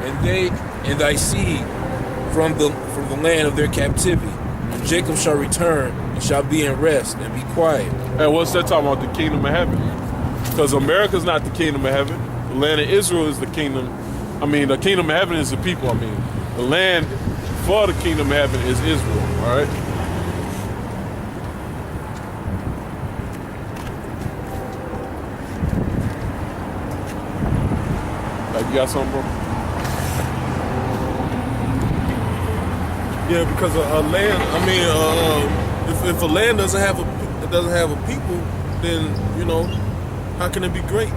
and thy seed from the land of their captivity. And Jacob shall return and shall be in rest and be quiet. And what's that talking about? The kingdom of heaven? Because America's not the kingdom of heaven. The land of Israel is the kingdom. I mean, the kingdom of heaven is the people. I mean, the land for the kingdom of heaven is Israel. All right. Like, you got something, bro? Yeah, because a land. I mean, if a land doesn't have a people, then how can it be great?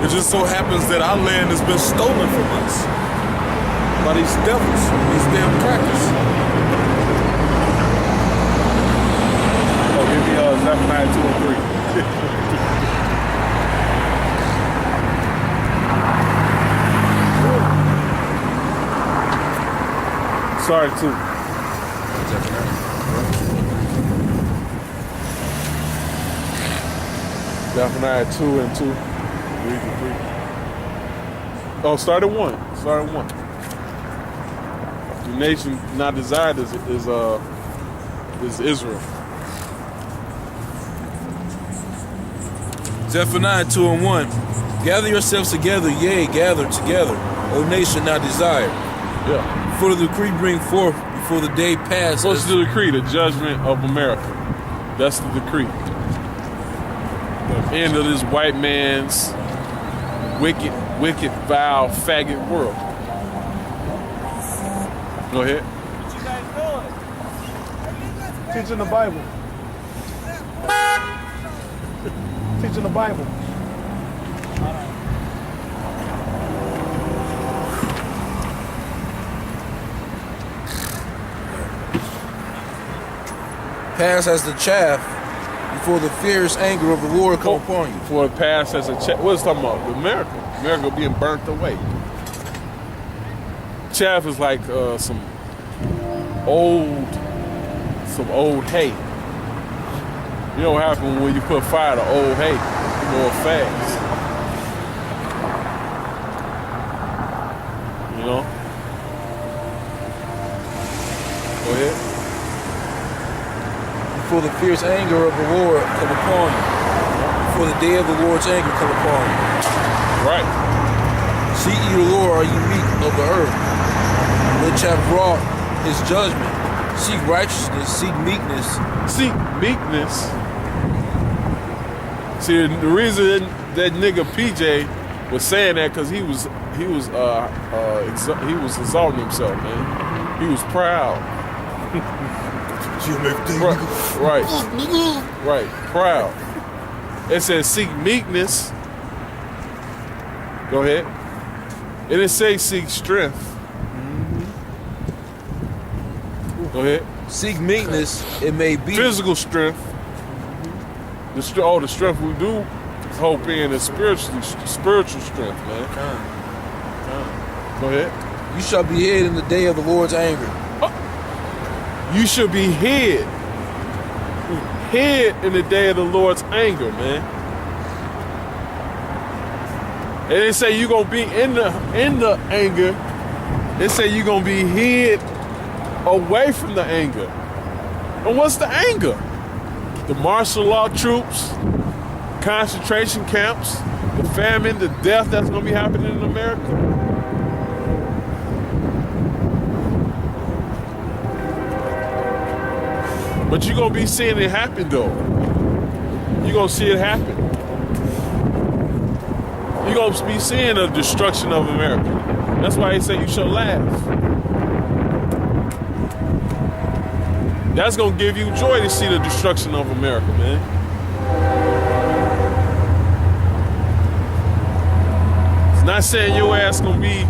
It just so happens that our land has been stolen from us by these devils, these damn crackers. Oh, give me Zephaniah 2 and 3. Sorry, 2. Zephaniah 2 and 2. Read the 3. Oh, start at 1. Start at 1. The nation not desired is Israel. Zephaniah 2 and 1. Gather yourselves together, yea, gather together, O nation not desired. Yeah. For the decree bring forth before the day pass. What's the decree? The judgment of America. That's the decree. The end of this white man's wicked, vile, faggot world. Go ahead. What you guys doing? Teaching the Bible. Teaching the Bible. Pass as the chaff before the fierce anger of the Lord come upon you. For it pass as a chaff. What is talking about? America. America being burnt away. Chaff is like some old hay. You know what happens when you put fire to old hay? It goes fast. You know? Go ahead. Before the fierce anger of the Lord come upon you. Before the day of the Lord's anger come upon you. Right. Seek ye the Lord, are you meek of the earth, which have wrought his judgment. Seek righteousness, seek meekness. Seek meekness. See, the reason that nigga PJ was saying that because he was exalting himself, man. He was proud. Right, proud. It says seek meekness. Go ahead. And it says seek strength. Go ahead. Seek meekness, it may be. Physical strength. The strength we do hope in is spiritual strength, man. Go ahead. You shall be hid in the day of the Lord's anger. You should be hid in the day of the Lord's anger, man. And they say you're gonna be in the anger. They say you're gonna be hid away from the anger. And what's the anger? The martial law troops, concentration camps, the famine, the death that's gonna be happening in America. But you're going to be seeing it happen, though. You're going to see it happen. You're going to be seeing the destruction of America. That's why they say you shall laugh. That's going to give you joy to see the destruction of America, man. It's not saying your ass going to be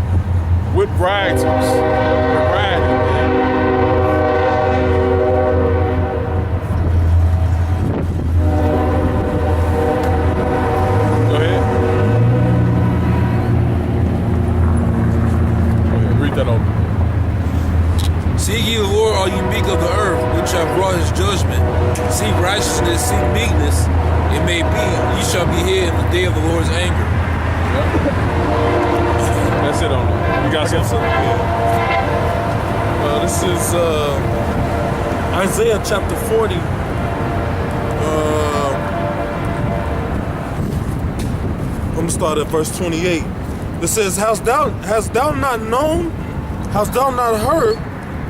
with rioters. Rioting, man. Seek ye the Lord, all you meek of the earth, which have brought his judgment. Seek righteousness, seek meekness, it may be hid in the day of the Lord's anger. That's it on that. You got something? This is Isaiah chapter 40. I'm gonna start at verse 28. It says, Hast thou not known, hast thou not heard,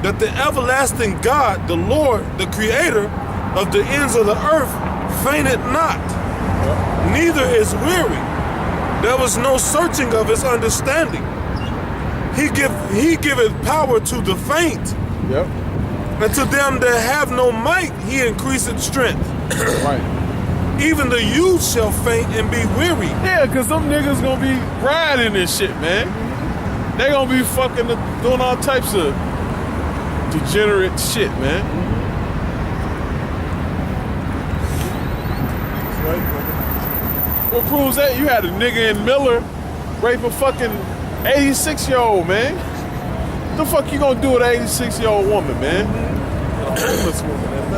that the everlasting God, the Lord, the creator of the ends of the earth, fainted not, neither is weary. There was no searching of his understanding. He giveth power to the faint. Yep. And to them that have no might, he increaseth strength. Right. Even the youth shall faint and be weary. Yeah, because them niggas gonna be riding this shit, man. They gonna be fucking doing all types of degenerate shit, man. What proves that? You had a nigga in Miller rape a fucking 86-year-old, man. What the fuck you gonna do with an 86-year-old woman, man?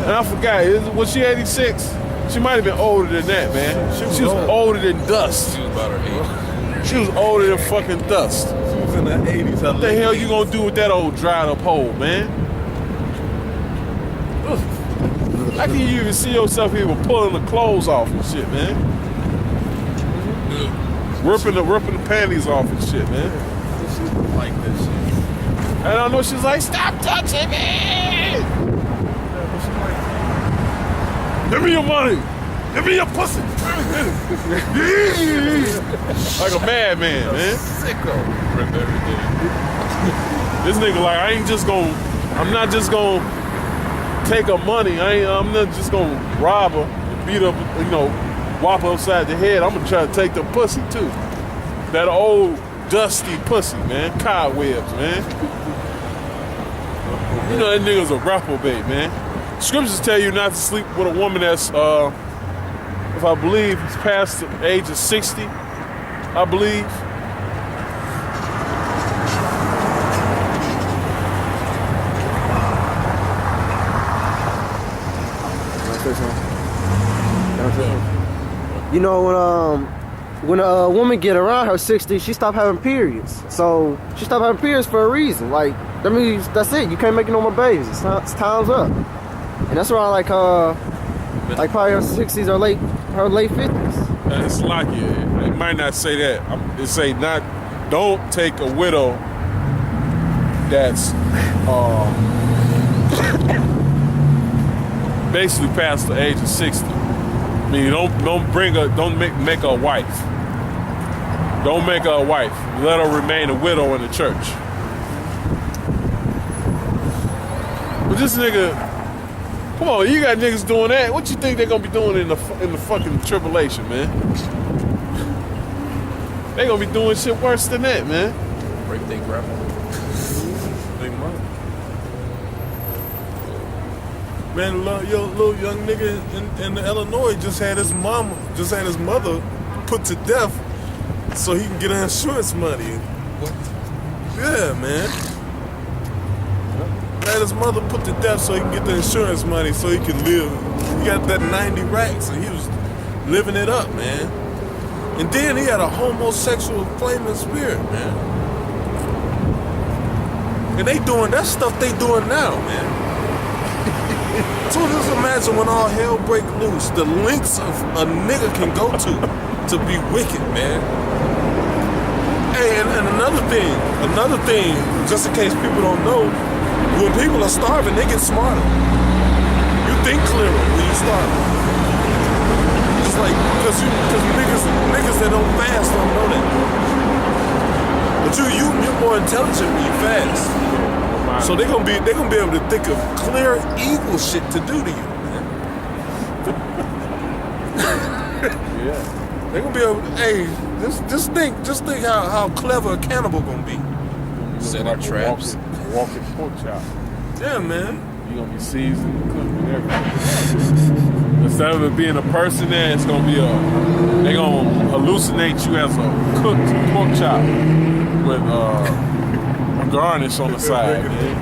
And I forgot, was she 86? She might have been older than that, man. She was older than dust. She was about her age. She was older than fucking dust. She was in the 80s. What the hell you gonna do with that old dried up hole, man? How can you even see yourself even pulling the clothes off and shit, man? Ripping the panties off and shit, man. She like that shit. And I know she's like, stop touching me! Give me your money! Give me your pussy! Like a madman, man. Sicko. Rip everything. This nigga like, I'm not just gonna take her money. I'm not just gonna rob her, beat her, whop her upside the head. I'm gonna try to take the pussy too. That old dusty pussy, man. Cobwebs, man. You know that nigga's a reprobate, man. Scriptures tell you not to sleep with a woman that's, if I believe, is past the age of 60, I believe. You know, when a woman get around her 60, she stop having periods. So she stop having periods for a reason. Like, that means that's it. You can't make no more babies. It's time's up. And that's around like probably her 60s or her late 50s. It's like it might not say that. It say don't take a widow that's basically past the age of 60. I mean, don't make her a wife. Don't make her a wife. Let her remain a widow in the church. But this nigga, come on, you got niggas doing that. What you think they're gonna be doing in the fucking tribulation, man? They gonna be doing shit worse than that, man. Break their grandma. They might. Man, your little young nigga in Illinois just had his mother put to death so he can get her insurance money. What? Yeah, man. Had his mother put to death so he can get the insurance money so he can live. He got that 90 racks and he was living it up, man. And then he had a homosexual flaming spirit, man. And they doing that stuff they doing now, man. So just imagine when all hell break loose, the lengths of a nigga can go to be wicked, man. Hey, and another thing, just in case people don't know, when people are starving, they get smarter. You think clearer when you starve. It's like, because niggas that don't fast don't know that. But you're more intelligent when you fast. So they're gonna be able to think of clear evil shit to do to you, man. Yeah. They're gonna be able to, hey, just think how clever a cannibal gonna be. Set up traps. Walking pork chop. Yeah, man. You gonna be seasoned, cooked, and everything. Instead of it being a person there, it's gonna be they gonna hallucinate you as a cooked pork chop with a garnish on the side, man.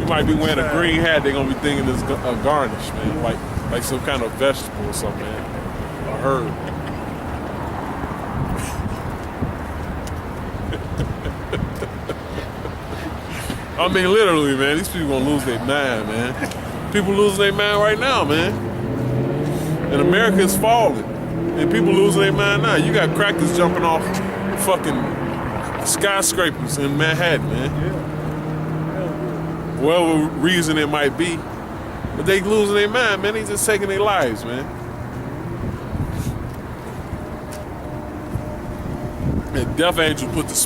You might be wearing a green hat, they're gonna be thinking it's a garnish, man. Like Like some kind of vegetable or something, man. A herb. I mean, literally, man, these people gonna lose their mind, man. People losing their mind right now, man. And America is falling. And people losing their mind now. You got crackers jumping off fucking skyscrapers in Manhattan, man. Whatever reason it might be. But they losing their mind, man. They just taking their lives, man. And Death Angel put the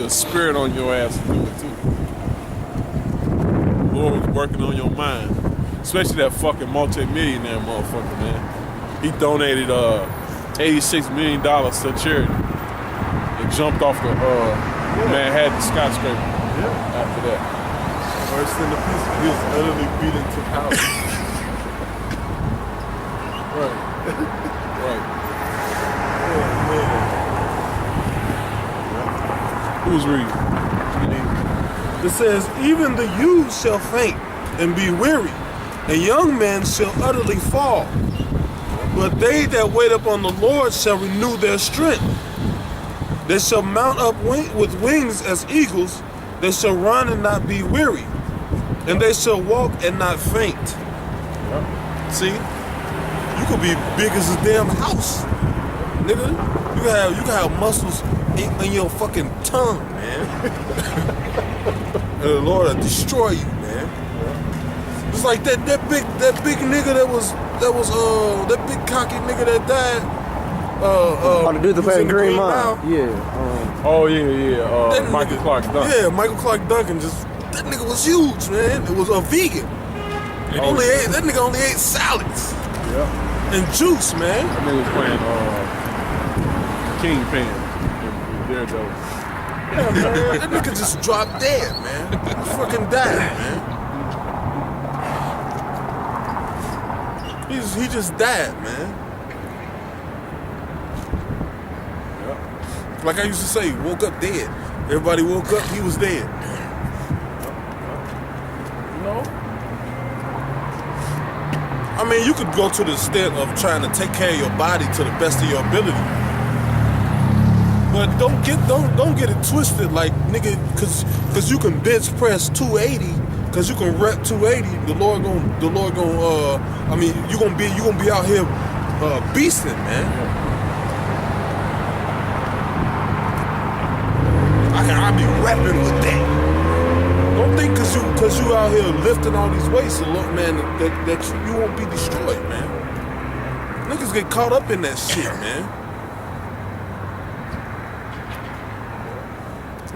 spirit on your ass to do it, too. Lord was working on your mind. Especially that fucking multi-millionaire motherfucker, man. He donated $86 million to charity. And jumped off the Manhattan skyscraper after that. Worse than the piece, he was utterly beaten to power. Right. Right. Who's reading? It says, even the youth shall faint and be weary, and young men shall utterly fall. But they that wait upon the Lord shall renew their strength. They shall mount up with wings as eagles. They shall run and not be weary. And they shall walk and not faint. Yep. See? You could be big as a damn house. Nigga, you can have muscles in your fucking tongue, man. And the Lord will destroy you, man. It's like that big nigga that was that big cocky nigga that died. The dude that played Green Mile. Yeah. Michael Clark Duncan. Yeah, Michael Clark Duncan. That nigga was huge, man. It was a vegan. That nigga only ate salads. Yeah. And juice, man. That nigga was playing Kingpin in Daredevil. Yeah, man. That nigga just dropped dead, man. He fucking died, man. He just died, man. Like I used to say, woke up dead. Everybody woke up, he was dead. You know? I mean, you could go to the extent of trying to take care of your body to the best of your ability. But don't get it twisted, like nigga, cause you can bench press 280, cause you can rep 280. The Lord gon' I mean, you gonna be out here beasting, man. I be rapping with that. Don't think cause you out here lifting all these weights, man, that you won't be destroyed, man. Niggas get caught up in that shit, man.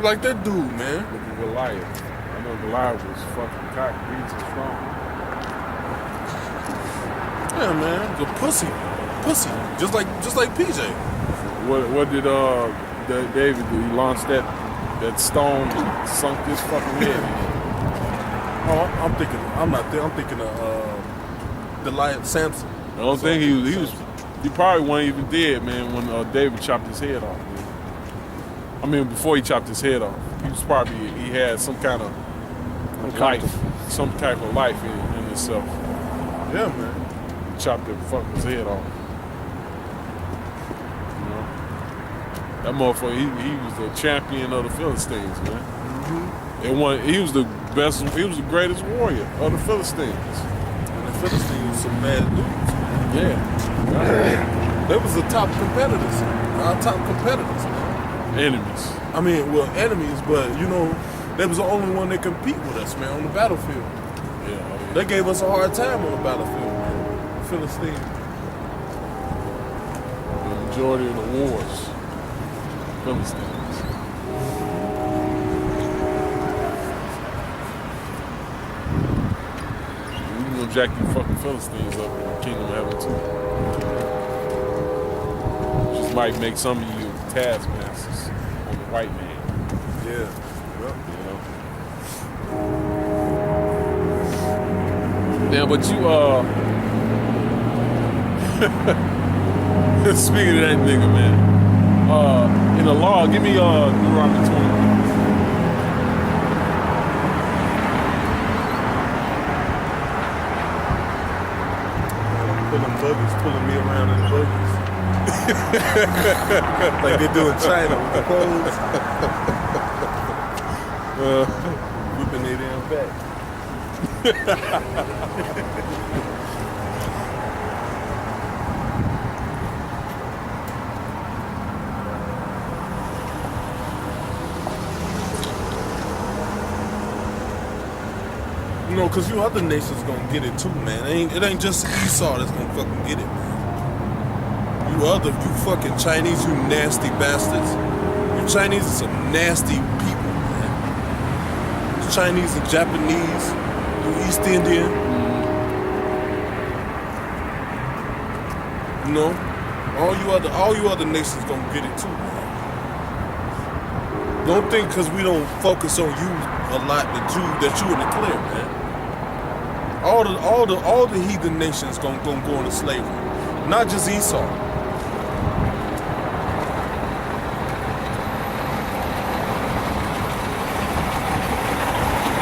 Like that dude, man. Look at Goliath. I know Goliath was fucking cock, beats and strong. Yeah, man. The pussy. Just like PJ. What did David do? He launched that stone and sunk his fucking head in. Oh, I'm not there. I'm thinking of Goliath Samson. I don't think he probably wasn't even dead, man, when David chopped his head off. I mean, before he chopped his head off, he had some kind of life, some type of life in himself. Yeah, man. Chopped the fucker's head off. You know, that motherfucker, he was the champion of the Philistines, man. Mm-hmm. He was the best. He was the greatest warrior of the Philistines. And the Philistines were some mad dudes. Yeah, They was the top competitors. Our top competitors, man. enemies. I mean, well, enemies, but you know, they was the only one that compete with us, man, on the battlefield. Yeah, They gave us a hard time on the battlefield, man. Philistines. the majority of the wars, Philistines. We gonna jack you fucking Philistines up in the kingdom of heaven too. Just might make some of you taskmasters on the white man. Yeah. You know? Yeah, but you speaking of that nigga, man. In the law, give me Deuteronomy 20. buggies, pulling me around in the buggies. Like they do in China with the clothes. Whipping their damn back. You know, cause you other nations gonna get it too, man. It ain't just Esau that's gonna fucking get it, man. You fucking Chinese, you nasty bastards. You Chinese are some nasty people, man. Chinese and Japanese, you East Indian. You know, all you other nations gonna get it too, man. Don't think cause we don't focus on you a lot that you in the clear, man. All the heathen nations gonna go into slavery, not just Esau. All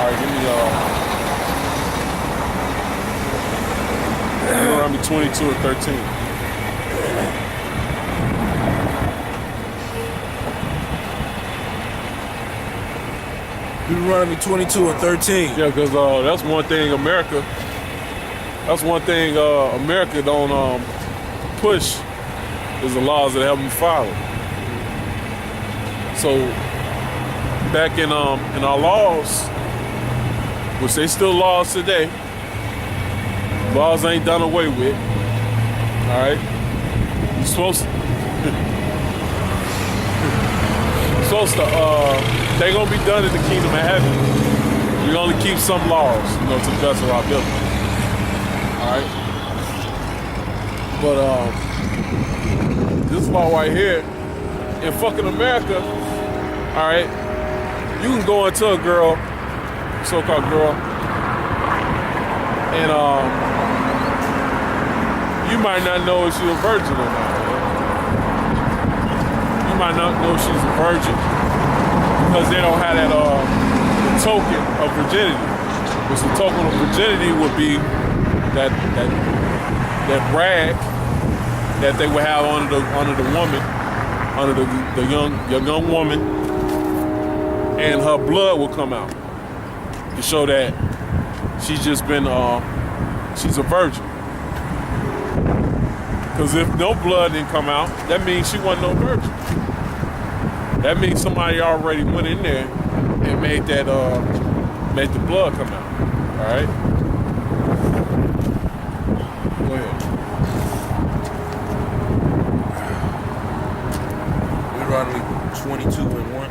right, give me Deuteronomy 22 and 13. Deuteronomy 22 and 13. Yeah, because that's one thing America don't push is the laws that have them followed. So back in our laws, which they still laws today, laws ain't done away with. All right, you're supposed to they gonna be done in the kingdom of heaven. We only keep some laws, to the best of our ability. All right, but this law right here in fucking America, all right, you can go into a girl, so-called girl, and you might not know if she's a virgin or not. You might not know she's a virgin because they don't have that the token of virginity. Which the token of virginity would be that rag that they would have under the woman, under the young woman, and her blood will come out to show that she's just been she's a virgin. Because if no blood didn't come out, that means she wasn't no virgin. That means somebody already went in there and made the blood come out. All right. Go ahead. Deuteronomy 22 and 1.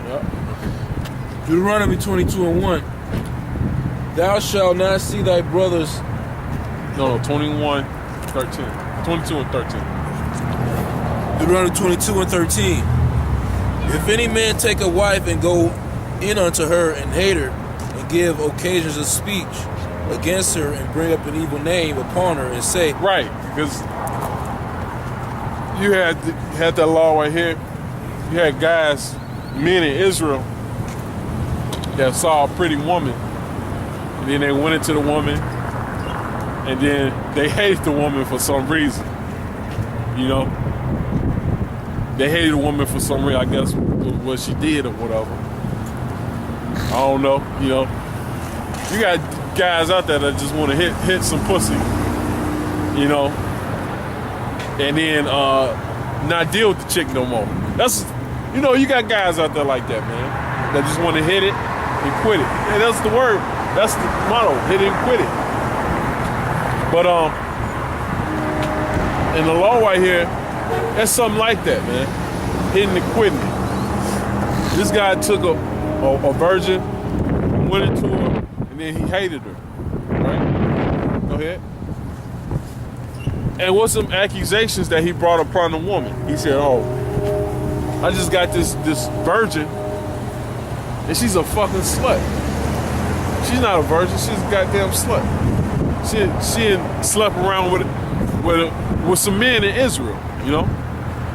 Yep. Deuteronomy 22 and 1. Thou shalt not see thy brothers. No, 21, 13. 22 and 13. Deuteronomy 22 and 13. If any man take a wife and go in unto her and hate her, and give occasions of speech against her, and bring up an evil name upon her, and say, right, because you had that law right here. You had guys, men in Israel, that saw a pretty woman, and then they went into the woman, and then they hated the woman for some reason. They hated the woman for some reason, I guess, what she did or whatever. I don't know, You got guys out there that just want to hit some pussy, and then not deal with the chick no more. That's, you got guys out there like that, man, that just want to hit it and quit it. And that's the word. That's the motto, hit it and quit it. But in the law right here, that's something like that, man. Hitting and quitting it. This guy took a virgin, went into her, and then he hated her. Right? Go ahead. And what's some accusations that he brought upon the woman? He said, I just got this virgin, and she's a fucking slut. She's not a virgin, she's a goddamn slut. She slept around with some men in Israel,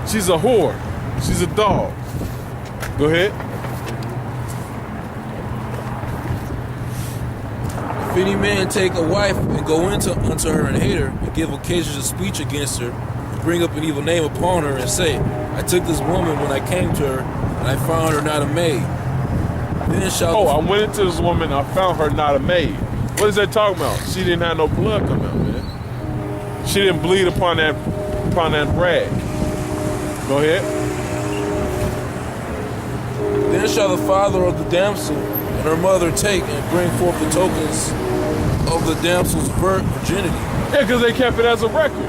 She's a whore. She's a dog. Go ahead. If If any man take a wife and go into unto her and hate her, and give occasions of speech against her, and bring up an evil name upon her, and say, I took this woman when I came to her, and I found her not a maid. Then shall I went into this woman, I found her not a maid. What is that talking about? She didn't have no blood come out, man. She didn't bleed upon that rag. Go ahead. Then shall the father of the damsel and her mother take and bring forth the tokens of the damsel's virginity. Yeah, because they kept it as a record.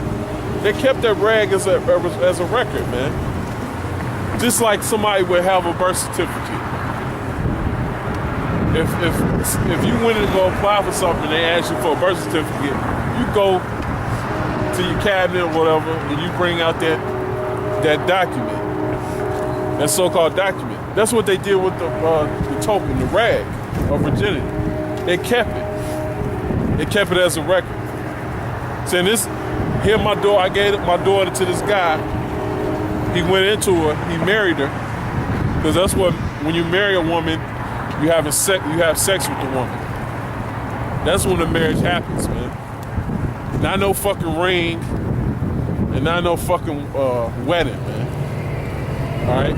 They kept that rag as a record, man. Just like somebody would have a birth certificate. If you went to go apply for something and they asked you for a birth certificate, you go to your cabinet or whatever and you bring out that document, that so-called document. That's what they did with the token, the rag of virginity. They kept it. They kept it as a record. Saying this, here I gave my daughter to this guy. He went into her, he married her. Because that's what, when you marry a woman, you have sex with the woman. That's when the marriage happens, man. Not no fucking ring, and not no fucking wedding, man. All right?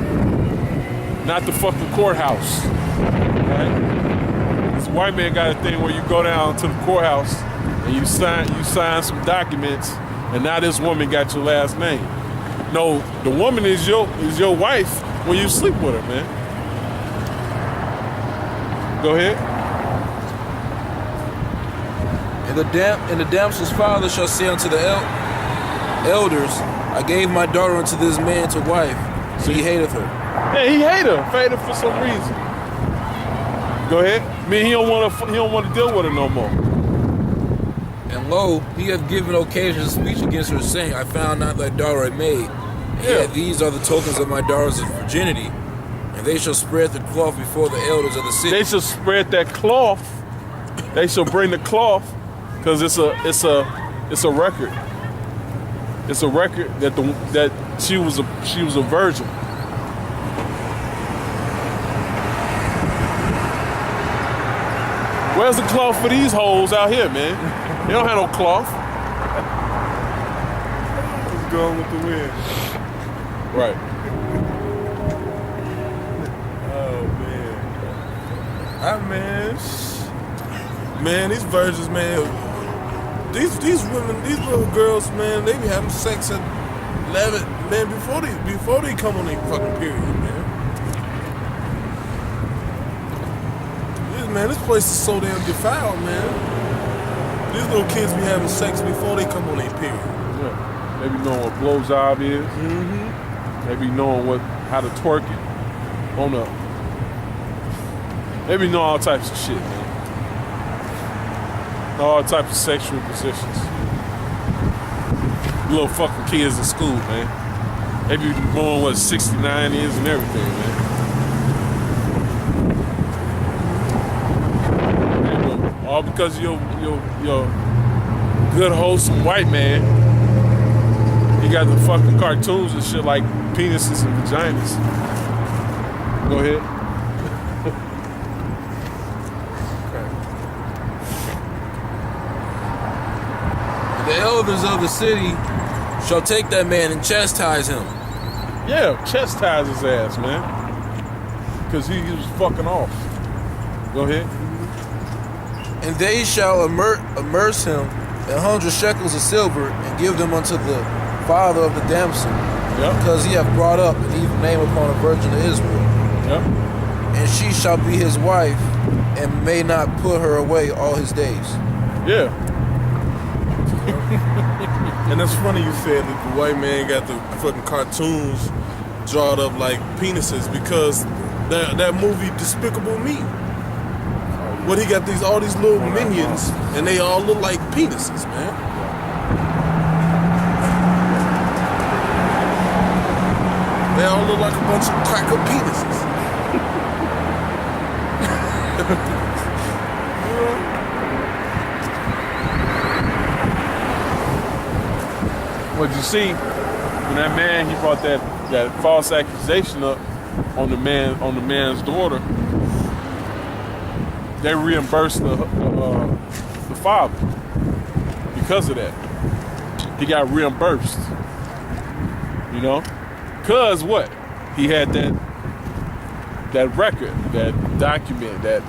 Not the fucking courthouse, right? This white man got a thing where you go down to the courthouse and you sign some documents, and now this woman got your last name. No, the woman is your wife when you sleep with her, man. Go ahead. And the damsel's father shall say unto the elders, I gave my daughter unto this man to wife, so he hateth her. Yeah, he hated her for some reason. Go ahead. I mean, he don't want to deal with her no more. And lo, he hath given occasion of speech against her, saying, I found not thy daughter a maid. And yet these are the tokens of my daughter's virginity. And they shall spread the cloth before the elders of the city. They shall spread that cloth. They shall bring the cloth, because it's a record. It's a record that she was a virgin. Where's the cloth for these hoes out here, man? They don't have no cloth. It's going with the wind. Right. Oh man, these virgins, man. These women, these little girls, man, they be having sex at 11, man, before they come on their fucking period, man. Man, this place is so damn defiled, man. These little kids be having sex before they come on their period. Yeah. They be knowing what blowjob is. Mm-hmm. They be knowing how to twerk it on up. They be knowing all types of shit, man. All types of sexual positions. Little fucking kids in school, man. They be going 69 years and everything, man. All because your good, wholesome white man, he got the fucking cartoons and shit like penises and vaginas. Go ahead. The elders of the city shall take that man and chastise him. Yeah, chastise his ass, man. Because he was fucking off. Go ahead. And they shall immerse him in 100 shekels of silver and give them unto the father of the damsel, because he hath brought up an evil name upon a virgin of Israel. Yep. And she shall be his wife, and may not put her away all his days. Yeah. And it's funny you said that the white man got the fucking cartoons drawn up like penises, because that movie Despicable Me, where he got all these little minions and they all look like penises, man. They all look like a bunch of cracker penises. What you see, when that man, he brought that false accusation up on the man's daughter, they reimbursed the the father because of that. He got reimbursed. You know? Cause what? He had that record, that document, that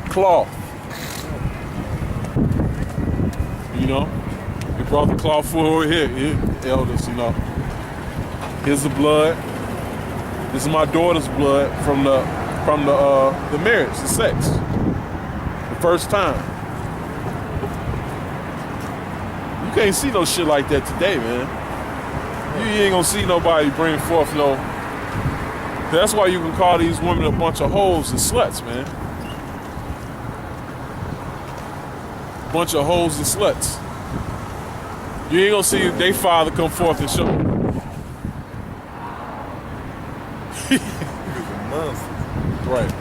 cloth. You know? He brought the cloth forward here, elders, you know. Here's the blood. This is my daughter's blood from the marriage, the sex. The first time. You can't see no shit like that today, man. You ain't gonna see nobody bring forth no. That's why you can call these women a bunch of hoes and sluts, man. Bunch of hoes and sluts. You ain't gonna see their father come forth and show. Right.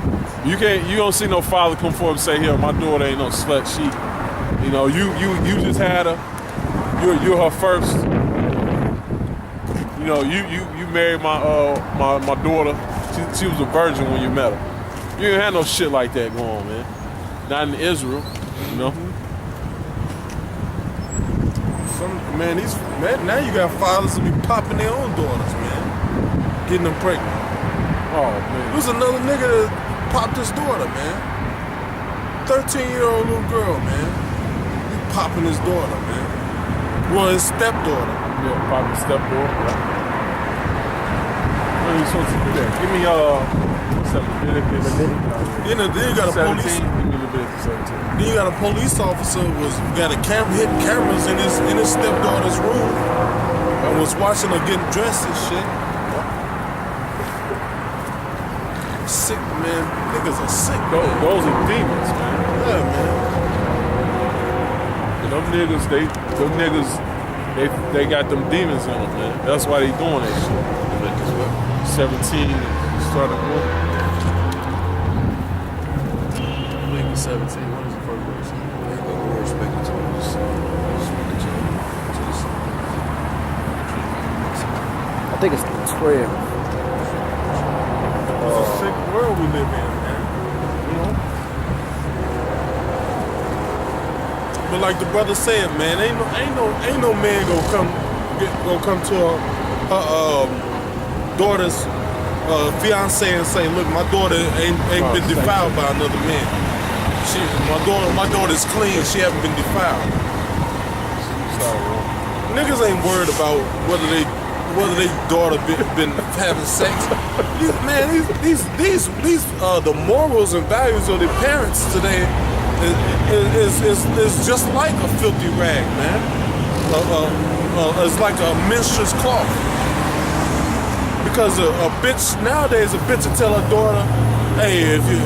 You don't see no father come forward and say, here, my daughter ain't no slut. She, you know, you just had her. You're her first. You know, you married my daughter. She was a virgin when you met her. You ain't had no shit like that going on, man. Not in Israel, you know. Now you got fathers that be popping their own daughters, man, getting them pregnant. Oh man. There was another nigga that popped his daughter, man. 13-year-old little girl, man. He popping his daughter, man. Well, his stepdaughter. Yeah, popping stepdaughter. Yeah. What are you supposed to do that? Give me Then you got a 17. police. Give me Leviticus 17. Then you got a police officer got a hidden cameras in his stepdaughter's room and was watching her getting dressed and shit. Sick, man. Niggas are sick. Those are demons, man. Yeah, man. And them niggas, they got them demons in them, man. That's why they doing that shit. 17, starting with. Leviticus 17. What is the first verse? They go Lord speaking to us. Speaking to us. I think it's 12. It's a sick world we live in, man. You know? But like the brother said, man, ain't no man gonna come to her daughter's fiance and say, look, my daughter ain't been defiled by another man. My daughter's clean. She haven't been defiled. Niggas ain't worried about whether they daughter been having sex. These the morals and values of the parents today is just like a filthy rag, man. It's like a menstruous cloth. Because a bitch nowadays, a bitch will tell her daughter, hey, if you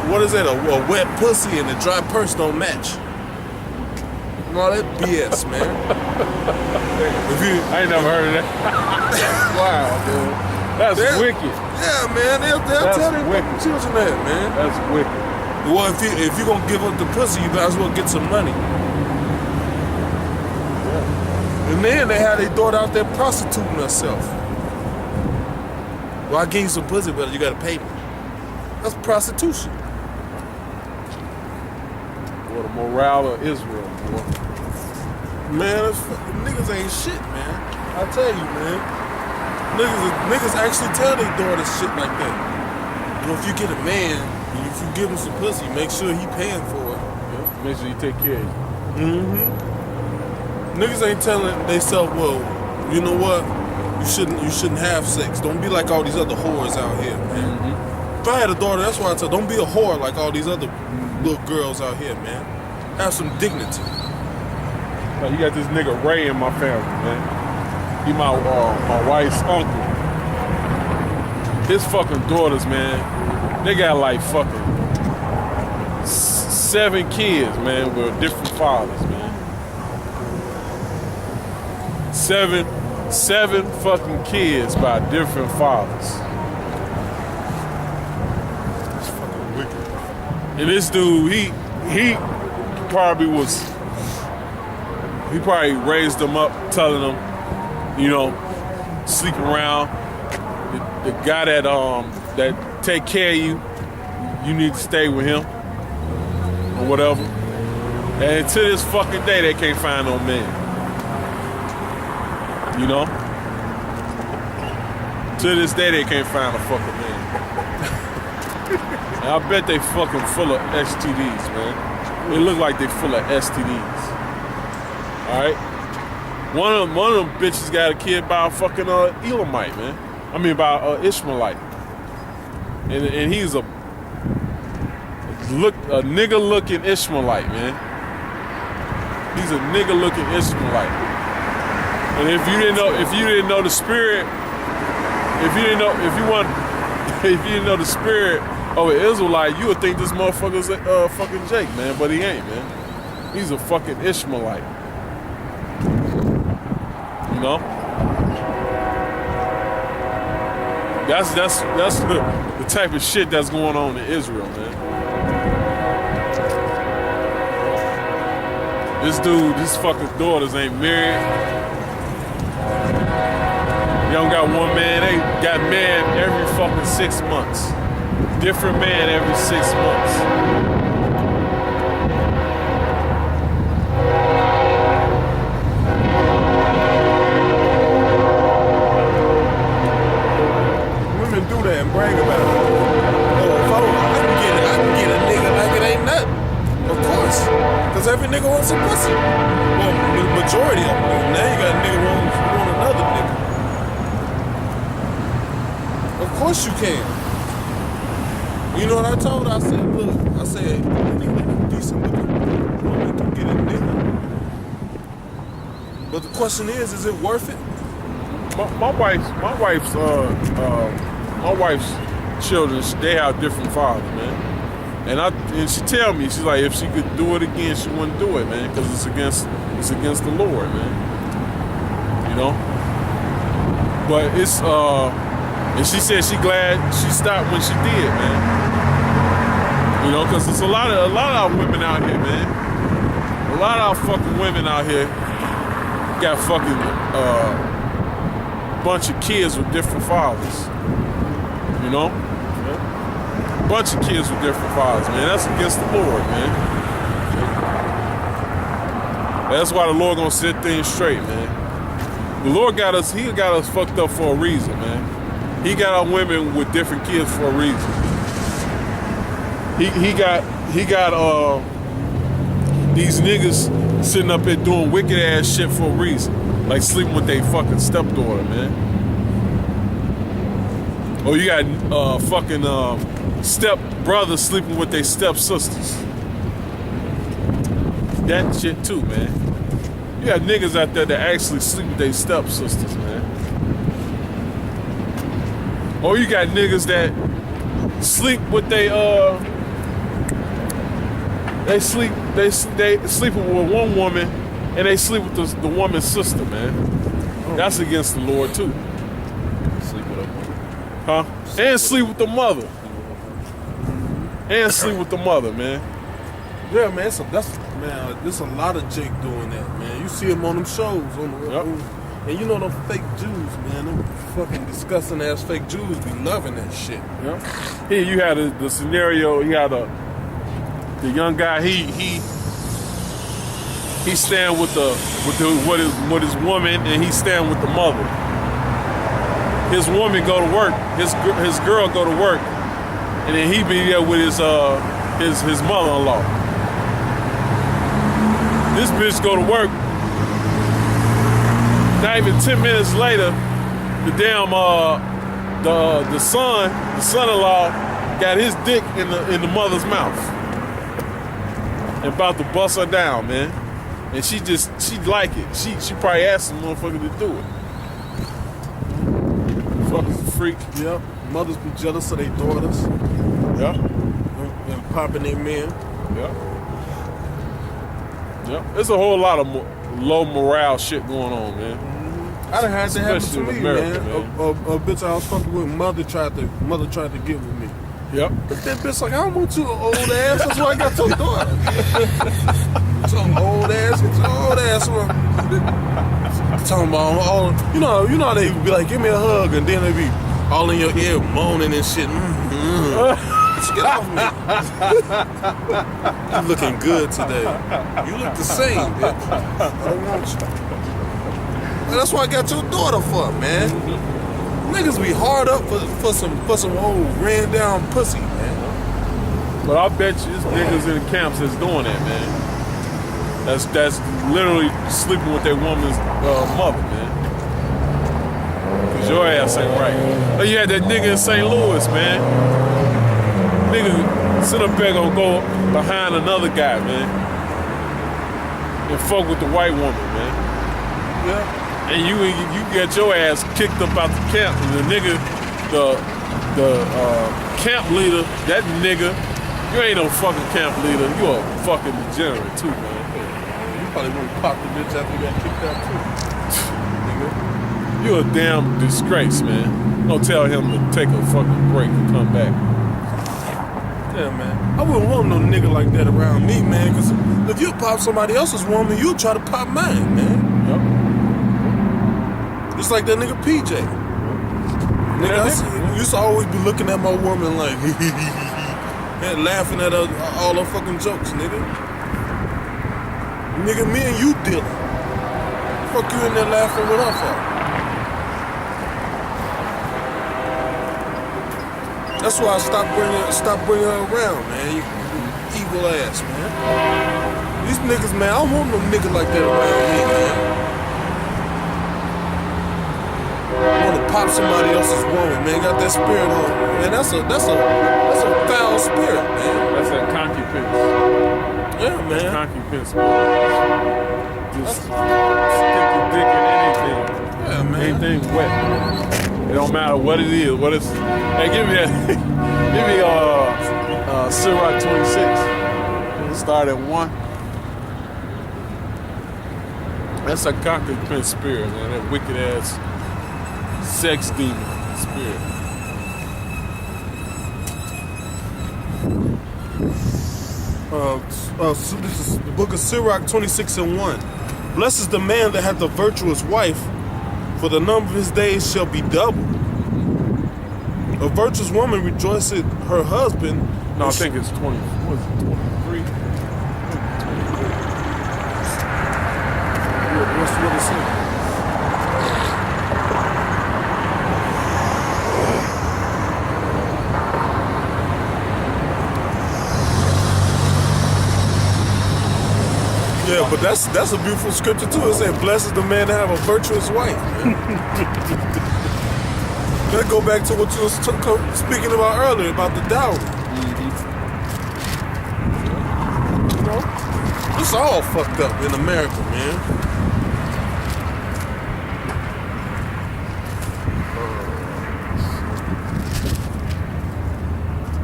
what is that? A wet pussy and a dry purse don't match. No, that BS, man. I ain't never heard of that. Wow, dude. That's wicked. Yeah, man. They'll tell their fucking children that, man. That's wicked. Well, if you're gonna give up the pussy, you might as well get some money. Yeah. And then they had their daughter out there prostituting herself. Well, I gave you some pussy, but you gotta pay me. That's prostitution. Or the morale of Israel, boy. Man, niggas ain't shit, man. I tell you, man. Niggas actually tell their daughters shit like that. You know, if you get a man, if you give him some pussy, make sure he paying for it. Yeah, make sure you take care of you. Mm-hmm. Niggas ain't telling theyself, well, you know what? You shouldn't have sex. Don't be like all these other whores out here, man. Mm-hmm. If I had a daughter, that's why I tell, don't be a whore like all these other little girls out here, man. Have some dignity. Like, you got this nigga Ray in my family, man. He my wife's uncle. His fucking daughters, man, they got like fucking 7 kids, man, with different fathers, man. 7 fucking kids by different fathers. It's fucking wicked. And this dude, he probably raised them up, telling them, you know, sleep around. The guy that take care of you, you need to stay with him. or whatever. And to this fucking day, they can't find no man. You know? To this day, they can't find a fucking man. And I bet they fucking full of STDs, man. It look like they full of STDs. All right? One of them bitches got a kid by a fucking Elamite, man. I mean, by Ishmaelite. And he's a nigga-looking Ishmaelite, man. He's a nigga-looking Ishmaelite. And if you didn't know the spirit, if you didn't know the spirit of an Israelite, you would think this motherfucker's fucking Jake, man. But he ain't, man. He's a fucking Ishmaelite. You know? That's the type of shit that's going on in Israel, man. This dude, his fucking daughters ain't married. They don't got one man. They got man every fucking 6 months. Different man every 6 months. Do that and brag about it. Oh, if I can get a nigga like it ain't nothing. Of course. Because every nigga wants a pussy. Well, the majority of them. Now you got a nigga want another nigga. Of course you can. You know what I told her? I said, look, any decent looking woman can get a nigga. But the question is it worth it? My wife's children, they have different fathers, man. And she tell me, she's like, if she could do it again, she wouldn't do it, man, because it's against the Lord, man. You know. But it's and she said she glad she stopped when she did, man. You know, because there's a lot of our women out here, man. A lot of our fucking women out here got fucking bunch of kids with different fathers. You know? Yeah. Bunch of kids with different fathers, man. That's against the Lord, man. That's why the Lord gonna set things straight, man. The Lord got us, he got us fucked up for a reason, man. He got our women with different kids for a reason. He got these niggas sitting up here doing wicked ass shit for a reason. Like sleeping with their fucking stepdaughter, man. Or you got fucking step brothers sleeping with their stepsisters. That shit too, man. You got niggas out there that actually sleep with their stepsisters, man. Or you got niggas that sleep with they sleeping with one woman and they sleep with the woman's sister, man. That's against the Lord too. Sleep with a Huh? And sleep with the mother. And sleep with the mother, man. Yeah, man, there's a lot of Jake doing that, man. You see him on them shows, and you know them fake Jews, man. Them fucking disgusting ass fake Jews be loving that shit. Yeah. Here you had the scenario. You had the young guy. He stand with his woman, and he stand with the mother. His woman go to work. His girl go to work, and then he be there with his mother-in-law. This bitch go to work. Not even 10 minutes later, the damn the son-in-law got his dick in the mother's mouth and about to bust her down, man. And she like it. She probably asked the motherfucker to do it. Fucking freak. Yep. Mothers be jealous of their daughters. Yeah. And popping their men. Yeah. Yeah. There's a whole lot of low morale shit going on, man. I done had that happen to Especially me, in America, man. A bitch I was fucking with, mother tried to get with me. Yep. But that bitch like, I don't want you old ass. That's why I got your daughter. Some old ass, get your old ass one. Talking about all, you know how they be like, give me a hug, and then they be all in your ear moaning and shit. bitch. Get off me. You looking good today. You look the same, bitch. I don't want you. And that's what I got your daughter for, man. Niggas be hard up for some old ran down pussy, man. But I bet you there's niggas in the camps that's doing that, man. That's literally sleeping with their woman's mother, man. Cause your ass ain't right. Oh, you had that nigga in St. Louis, man. Nigga sit up there gonna go behind another guy, man, and fuck with the white woman, man. Yeah. And you get your ass kicked up out the camp, and the nigga, the camp leader, that nigga, you ain't no fucking camp leader. You a fucking degenerate too, man. You probably would have popped the bitch after you got kicked out too. You a damn disgrace, man. Don't tell him to take a fucking break and come back. Yeah, man. I wouldn't want no nigga like that around me, man. Cause if you pop somebody else's woman, you try to pop mine, man. Yep. Just like that nigga PJ. Nigga, I used to always be looking at my woman like, and laughing at all her fucking jokes, nigga. Nigga, me and you dealing. Fuck you in there laughing with her for? That's why I stopped bringing her around, man. You evil ass, man. These niggas, man, I don't want no nigga like that around me, man. I want to pop somebody else's woman, man. Got that spirit on, man. That's a foul spirit, man. That's that concubine. Yeah, man. Concubine spirit. Just stick your dick in anything. Yeah, man. Anything wet. It don't matter what it is. What it's. Hey, give me that. Give me Ciroc 26. Start at 1. That's a concubine spirit, man. That wicked ass sex demon spirit. So this is the book of Sirach 26:1. Blessed is the man that hath a virtuous wife, for the number of his days shall be doubled. A virtuous woman rejoiceth her husband. No, I think it's 20. What is it, 23? What's what it say? Yeah, but that's a beautiful scripture too. It said, "Blessed is the man that have a virtuous wife." Let's go back to what you was speaking about earlier about the dowry. You know, it's all fucked up in America, man.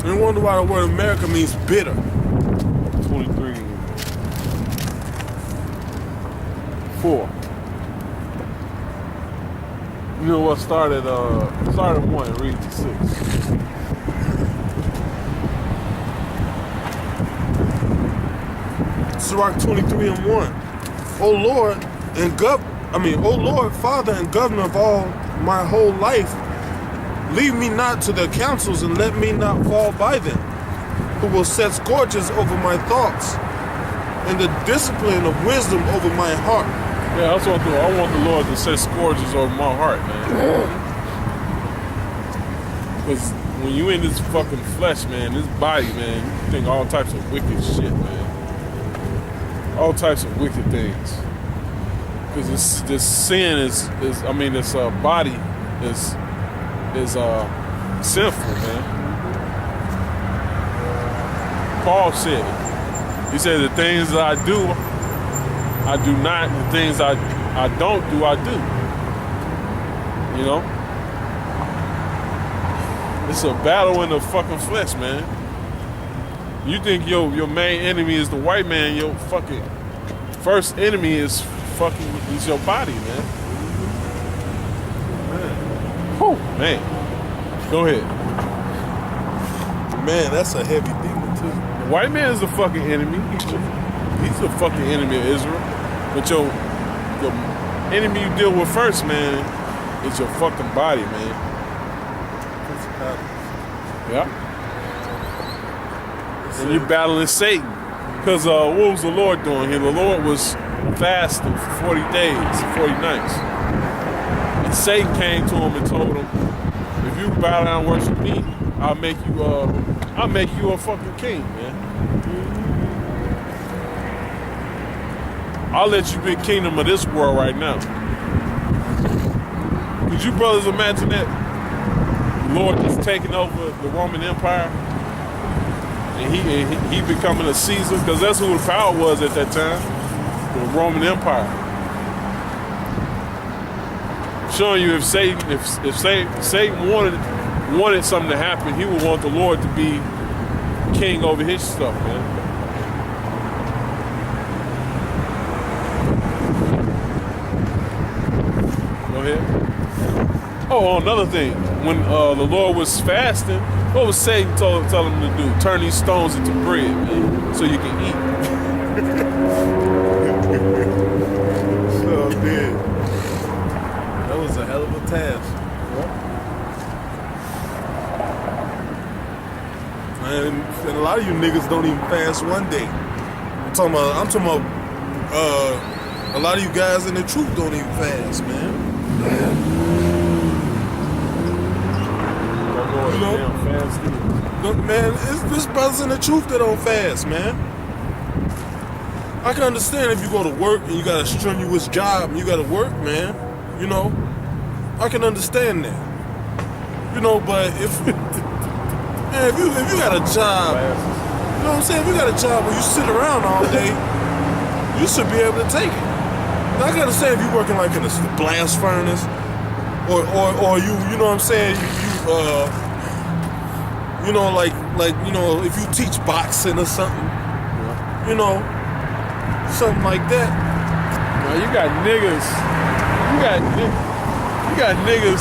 You wonder why the word America means bitter. 23. 4. You know what started 1, read to 6. Sirach 23:1. O Lord, O Lord, Father and Governor of all my whole life, leave me not to their counsels and let me not fall by them, who will set scourges over my thoughts and the discipline of wisdom over my heart. Yeah, that's what I do. I want the Lord to set scourges over my heart, man. Because when you in this fucking flesh, man, this body, man, you think all types of wicked shit, man. All types of wicked things. Because this sin this body is sinful, man. Paul said it. He said the things that I do not. The things I don't do, I do. You know? It's a battle in the fucking flesh, man. You think your main enemy is the white man, your fucking first enemy is your body, man. Whew, man. Go ahead. Man, that's a heavy demon too. The white man is the fucking enemy. He's the fucking enemy of Israel. But your enemy you deal with first, man, is your fucking body, man. Yeah. and you're battling Satan. Because what was the Lord doing here? The Lord was fasting for 40 days, 40 nights. And Satan came to him and told him, if you bow down and worship me, I'll make you a fucking king, man. I'll let you be kingdom of this world right now. Could you brothers imagine that? The Lord just taking over the Roman Empire and he becoming a Caesar, because that's who the power was at that time, the Roman Empire. Showing you if Satan wanted something to happen, he would want the Lord to be king over his stuff, man. Go ahead. Oh, another thing. When the Lord was fasting, what was Satan tell him to do? Turn these stones into bread, man, so you can eat. So good. That was a hell of a task. And a lot of you niggas don't even fast one day. I'm talking about a lot of you guys in the truth don't even fast, man. You know? Look, man, it's brothers in the truth that don't fast, man. I can understand if you go to work and you got a strenuous job and you got to work, man. You know, I can understand that. You know, but if you got a job, you know what I'm saying? If you got a job where you sit around all day, you should be able to take it. Now, I can understand if you're working like in a blast furnace, or you know what I'm saying? You know, like you know, if you teach boxing or something, you know, something like that. Now you got niggas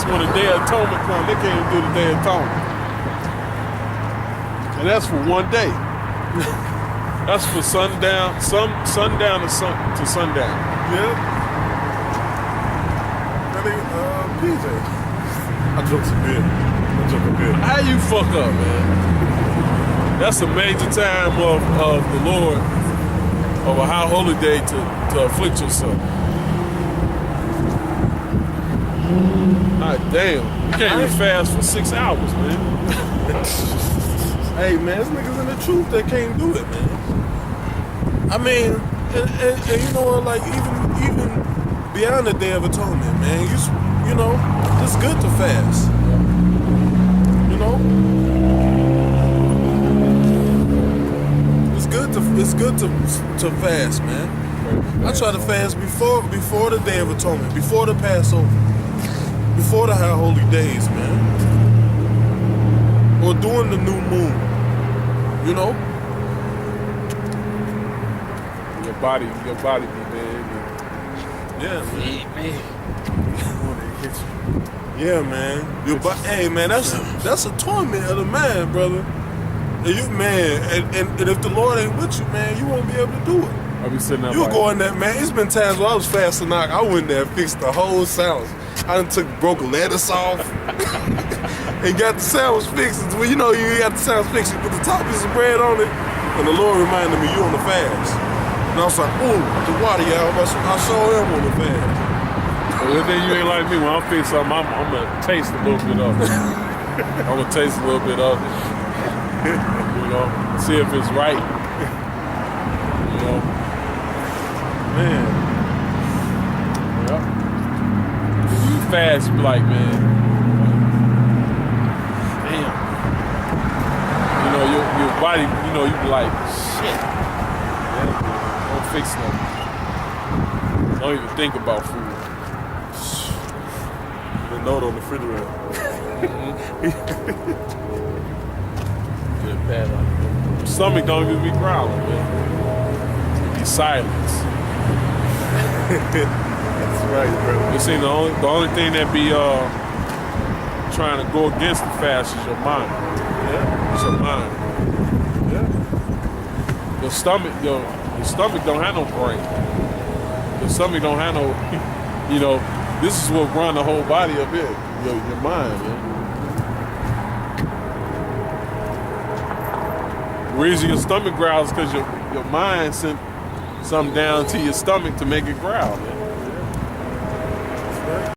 when the Day of Atonement comes, they can't even do the Day of Atonement. And that's for one day. That's for sundown to sundown. Yeah. PJ. I drunk some beer. How you fuck up, man? That's a major time of the Lord, of a high holy day to afflict yourself. God damn. You can't even fast for 6 hours, man. Hey, man, there's niggas in the truth that can't do it, man. I mean, and you know, like even beyond the Day of Atonement, man, you know, it's good to fast. You know, it's good to fast, man. I try to fast before the Day of Atonement, before the Passover, before the High Holy Days, man, or during the new moon. You know, Your body be bad. yeah, man. Yeah, man. Hey, man, that's a torment of the mind, brother. And you, man, and if the Lord ain't with you, man, you won't be able to do it. I be sitting there You like, go in there, man. It's been times where I was fasting knock. I went there and fixed the whole sandwich. I done broke a lettuce off and got the sandwich fixed. Well, you know, you got the sandwich fixed. You put the top piece of bread on it, and the Lord reminded me, you on the fast. And I was like, ooh, the water, y'all. I sure am on the fast. well, then you ain't like me. When I fix something, I'm going to taste a little bit of it. I'm going to taste a little bit of it. You know, see if it's right. You know. Man. Yep. If you fast, you be like, man, damn. You know, your body, you know, you be like, shit. Yeah, don't fix nothing. Don't even think about food. The note on the refrigerator. Good bad. Stomach don't even be growling, man. It be silence. That's right, bro. You see, the only thing that be trying to go against the fast is your mind. Yeah. It's your mind. Yeah. Your stomach don't have no brain. Your stomach don't have no, you know, this is what run the whole body up here. Your mind, man. reason your stomach growls because your mind sent something down to your stomach to make it growl.